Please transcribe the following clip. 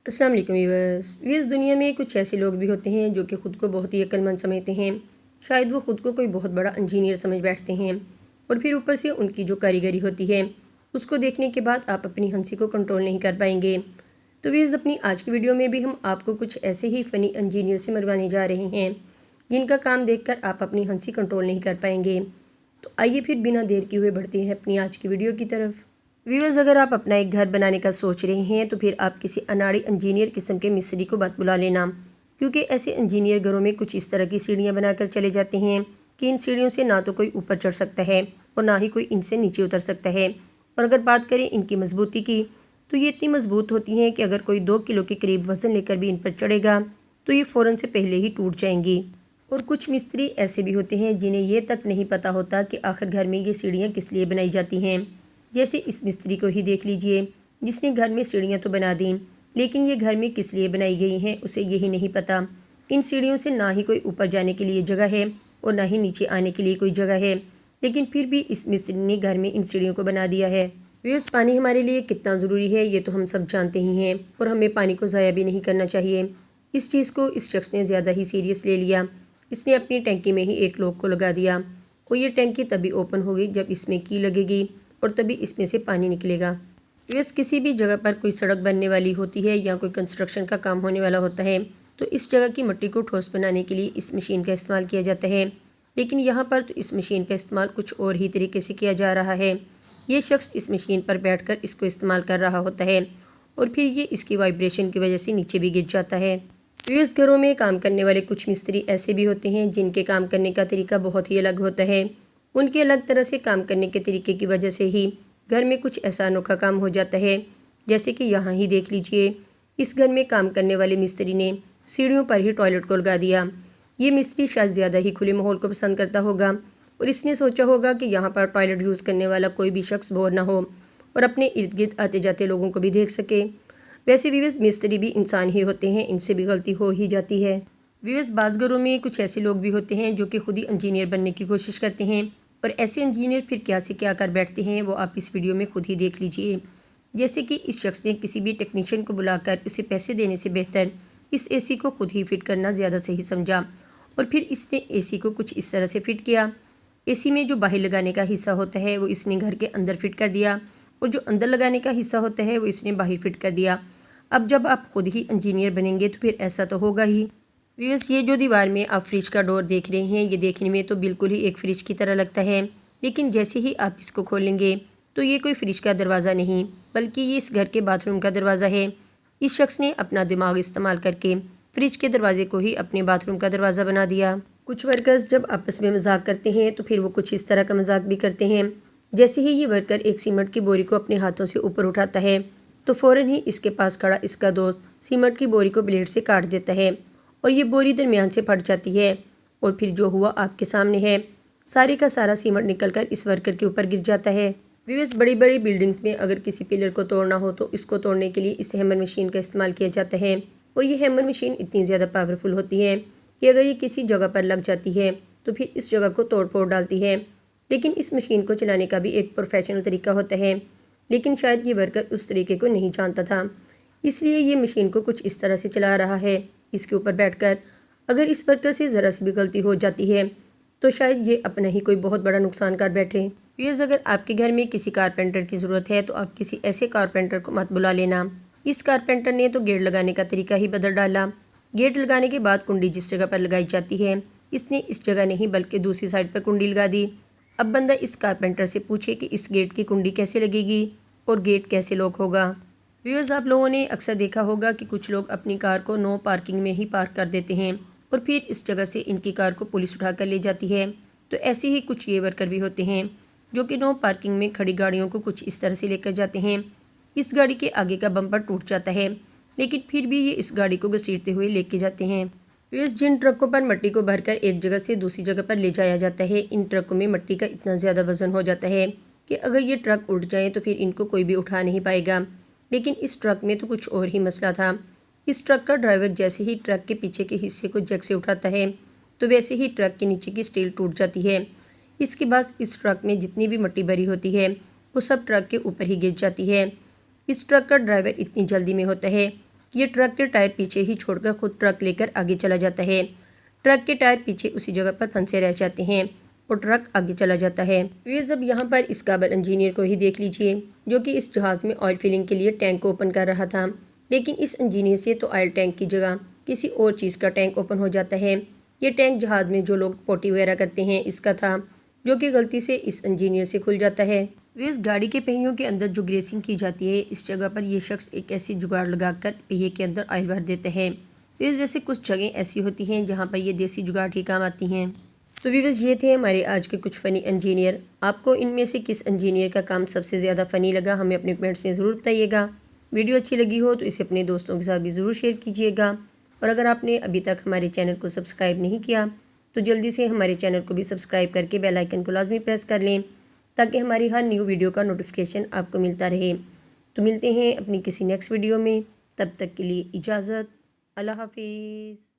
अस्सलाम वालेकुम व्यूअर्स। दुनिया में कुछ ऐसे लोग भी होते हैं जो कि ख़ुद को बहुत ही अक्लमंद समझते हैं। शायद वो ख़ुद को कोई बहुत बड़ा इंजीनियर समझ बैठते हैं और फिर ऊपर से उनकी जो कारीगरी होती है उसको देखने के बाद आप अपनी हंसी को कंट्रोल नहीं कर पाएंगे। तो व्यूअर्स, अपनी आज की वीडियो में भी हम आपको कुछ ऐसे ही फ़नी इंजीनियर से मिलवाने जा रहे हैं जिनका काम देखकर आप अपनी हंसी कंट्रोल नहीं कर पाएंगे। तो आइए फिर बिना देर किए हुए बढ़ते हैं अपनी आज की वीडियो की तरफ। व्यूअर्स, अगर आप अपना एक घर बनाने का सोच रहे हैं तो फिर आप किसी अनाड़ी इंजीनियर किस्म के मिस्त्री को मत बुला लेना, क्योंकि ऐसे इंजीनियर घरों में कुछ इस तरह की सीढ़ियाँ बनाकर चले जाते हैं कि इन सीढ़ियों से ना तो कोई ऊपर चढ़ सकता है और ना ही कोई इनसे नीचे उतर सकता है। और अगर बात करें इनकी मजबूती की, तो ये इतनी मजबूत होती हैं कि अगर कोई 2 किलो के करीब वज़न लेकर भी इन पर चढ़ेगा तो ये फ़ौरन से पहले ही टूट जाएंगी। और कुछ मिस्त्री ऐसे भी होते हैं जिन्हें ये तक नहीं पता होता कि आखिर घर में ये सीढ़ियाँ किस लिए बनाई जाती हैं। जैसे इस मिस्त्री को ही देख लीजिए, जिसने घर में सीढ़ियाँ तो बना दी, लेकिन ये घर में किस लिए बनाई गई हैं उसे यही नहीं पता। इन सीढ़ियों से ना ही कोई ऊपर जाने के लिए जगह है और ना ही नीचे आने के लिए कोई जगह है, लेकिन फिर भी इस मिस्त्री ने घर में इन सीढ़ियों को बना दिया है। व्यूअर्स, पानी हमारे लिए कितना ज़रूरी है ये तो हम सब जानते ही हैं और हमें पानी को ज़ाया भी नहीं करना चाहिए। इस चीज़ को इस शख्स ने ज़्यादा ही सीरियस ले लिया। इसने अपनी टैंकी में ही एक लॉक को लगा दिया और ये टैंकी तभी ओपन होगी जब इसमें की लगेगी और तभी इसमें से पानी निकलेगा। वैसे किसी भी जगह पर कोई सड़क बनने वाली होती है या कोई कंस्ट्रक्शन का काम होने वाला होता है तो इस जगह की मिट्टी को ठोस बनाने के लिए इस मशीन का इस्तेमाल किया जाता है, लेकिन यहाँ पर तो इस मशीन का इस्तेमाल कुछ और ही तरीके से किया जा रहा है। ये शख्स इस मशीन पर बैठकर इसको इस्तेमाल कर रहा होता है और फिर ये इसकी वाइब्रेशन की वजह से नीचे भी गिर जाता है। यूएस घरों में काम करने वाले कुछ मिस्त्री ऐसे भी होते हैं जिनके काम करने का तरीका बहुत ही अलग होता है। उनके अलग तरह से काम करने के तरीके की वजह से ही घर में कुछ ऐसा अनोखा काम हो जाता है। जैसे कि यहाँ ही देख लीजिए, इस घर में काम करने वाले मिस्त्री ने सीढ़ियों पर ही टॉयलेट को लगा दिया। ये मिस्त्री शायद ज़्यादा ही खुले माहौल को पसंद करता होगा और इसने सोचा होगा कि यहाँ पर टॉयलेट यूज़ करने वाला कोई भी शख्स बोर ना हो और अपने इर्द गिर्द आते जाते लोगों को भी देख सके। वैसे व्यूअर्स, मिस्त्री भी इंसान ही होते हैं, इनसे भी गलती हो ही जाती है। व्यूअर्स, बाज़ घरों में कुछ ऐसे लोग भी होते हैं जो कि खुद ही इंजीनियर बनने की कोशिश करते हैं और ऐसे इंजीनियर फिर क्या से क्या कर बैठते हैं वो आप इस वीडियो में खुद ही देख लीजिए। जैसे कि इस शख्स ने किसी भी टेक्नीशियन को बुलाकर उसे पैसे देने से बेहतर इस एसी को खुद ही फिट करना ज़्यादा सही समझा और फिर इसने एसी को कुछ इस तरह से फिट किया। एसी में जो बाहर लगाने का हिस्सा होता है वो इसने घर के अंदर फिट कर दिया और जो अंदर लगाने का हिस्सा होता है वो इसने बाहर फिट कर दिया। अब जब आप खुद ही इंजीनियर बनेंगे तो फिर ऐसा तो होगा ही। व्यूअर्स, ये जो दीवार में आप फ्रिज का डोर देख रहे हैं ये देखने में तो बिल्कुल ही एक फ्रिज की तरह लगता है, लेकिन जैसे ही आप इसको खोलेंगे तो ये कोई फ्रिज का दरवाज़ा नहीं बल्कि ये इस घर के बाथरूम का दरवाज़ा है। इस शख्स ने अपना दिमाग इस्तेमाल करके फ्रिज के दरवाजे को ही अपने बाथरूम का दरवाज़ा बना दिया। कुछ वर्कर्स जब आपस में मजाक करते हैं तो फिर वो कुछ इस तरह का मजाक भी करते हैं। जैसे ही ये वर्कर एक सीमेंट की बोरी को अपने हाथों से ऊपर उठाता है तो फ़ौरन ही इसके पास खड़ा इसका दोस्त सीमेंट की बोरी को ब्लेड से काट देता है और ये बोरी दरमियान से फट जाती है और फिर जो हुआ आपके सामने है। सारे का सारा सीमेंट निकलकर इस वर्कर के ऊपर गिर जाता है। व्यूअर्स, बड़ी बड़ी बिल्डिंग्स में अगर किसी पिलर को तोड़ना हो तो इसको तोड़ने के लिए इस हैमर मशीन का इस्तेमाल किया जाता है और ये हैमर मशीन इतनी ज़्यादा पावरफुल होती है कि अगर ये किसी जगह पर लग जाती है तो फिर इस जगह को तोड़ फोड़ डालती है। लेकिन इस मशीन को चलाने का भी एक प्रोफेशनल तरीका होता है, लेकिन शायद ये वर्कर उस तरीके को नहीं जानता था, इसलिए ये मशीन को कुछ इस तरह से चला रहा है इसके ऊपर बैठकर। अगर इस वर्कर से ज़रा सी भी गलती हो जाती है तो शायद ये अपना ही कोई बहुत बड़ा नुकसान कर बैठे। व्यूअर्स, अगर आपके घर में किसी कारपेंटर की ज़रूरत है तो आप किसी ऐसे कारपेंटर को मत बुला लेना। इस कारपेंटर ने तो गेट लगाने का तरीका ही बदल डाला। गेट लगाने के बाद कुंडी जिस जगह पर लगाई जाती है इसने इस जगह नहीं बल्कि दूसरी साइड पर कुंडी लगा दी। अब बंदा इस कारपेंटर से पूछे कि इस गेट की कुंडी कैसे लगेगी और गेट कैसे लॉक होगा। व्यूअर्स, आप लोगों ने अक्सर देखा होगा कि कुछ लोग अपनी कार को नो पार्किंग में ही पार्क कर देते हैं और फिर इस जगह से इनकी कार को पुलिस उठा कर ले जाती है। तो ऐसे ही कुछ ये वर्कर भी होते हैं जो कि नो पार्किंग में खड़ी गाड़ियों को कुछ इस तरह से लेकर जाते हैं। इस गाड़ी के आगे का बम्पर टूट जाता है, लेकिन फिर भी ये इस गाड़ी को घसीटते हुए लेके जाते हैं। व्यूअर्स, जिन ट्रकों पर मिट्टी को भरकर एक जगह से दूसरी जगह पर ले जाया जाता है, इन ट्रकों में मिट्टी का इतना ज़्यादा वजन हो जाता है कि अगर ये ट्रक उल्ट जाए तो फिर इनको कोई भी उठा नहीं पाएगा। लेकिन इस ट्रक में तो कुछ और ही मसला था। इस ट्रक का ड्राइवर जैसे ही ट्रक के पीछे के हिस्से को जैक से उठाता है तो वैसे ही ट्रक के नीचे की स्टील टूट जाती है। इसके बाद इस ट्रक में जितनी भी मिट्टी भरी होती है वो सब ट्रक के ऊपर ही गिर जाती है। इस ट्रक का ड्राइवर इतनी जल्दी में होता है कि ये ट्रक के टायर पीछे ही छोड़कर खुद ट्रक लेकर आगे चला जाता है। ट्रक के टायर पीछे उसी जगह पर फंसे रह जाते हैं और ट्रक आगे चला जाता है। व्यूअर्स, अब यहाँ पर इस काबिल इंजीनियर को ही देख लीजिए जो कि इस जहाज़ में ऑयल फिलिंग के लिए टैंक को ओपन कर रहा था, लेकिन इस इंजीनियर से तो ऑयल टैंक की जगह किसी और चीज़ का टैंक ओपन हो जाता है। ये टैंक जहाज़ में जो लोग पोटी वगैरह करते हैं इसका था, जो कि गलती से इस इंजीनियर से खुल जाता है। व्यूअर्स, गाड़ी के पहियों के अंदर जो ग्रेसिंग की जाती है इस जगह पर यह शख्स एक ऐसी जुगाड़ लगाकर पहिए के अंदर ऑयल भर देता है। व्यूअर्स, जैसे कुछ जगह ऐसी होती हैं जहाँ पर ये देसी जुगाड़ ही काम आती हैं। तो व्यूअर्स, ये थे हमारे आज के कुछ फ़नी इंजीनियर। आपको इनमें से किस इंजीनियर का काम सबसे ज़्यादा फ़नी लगा हमें अपने कमेंट्स में ज़रूर बताइएगा। वीडियो अच्छी लगी हो तो इसे अपने दोस्तों के साथ भी ज़रूर शेयर कीजिएगा, और अगर आपने अभी तक हमारे चैनल को सब्सक्राइब नहीं किया तो जल्दी से हमारे चैनल को भी सब्सक्राइब करके बेल आइकन को लाजमी प्रेस कर लें ताकि हमारी हर न्यू वीडियो का नोटिफिकेशन आपको मिलता रहे। तो मिलते हैं अपनी किसी नेक्स्ट वीडियो में, तब तक के लिए इजाज़त। अल्लाह हाफिज़।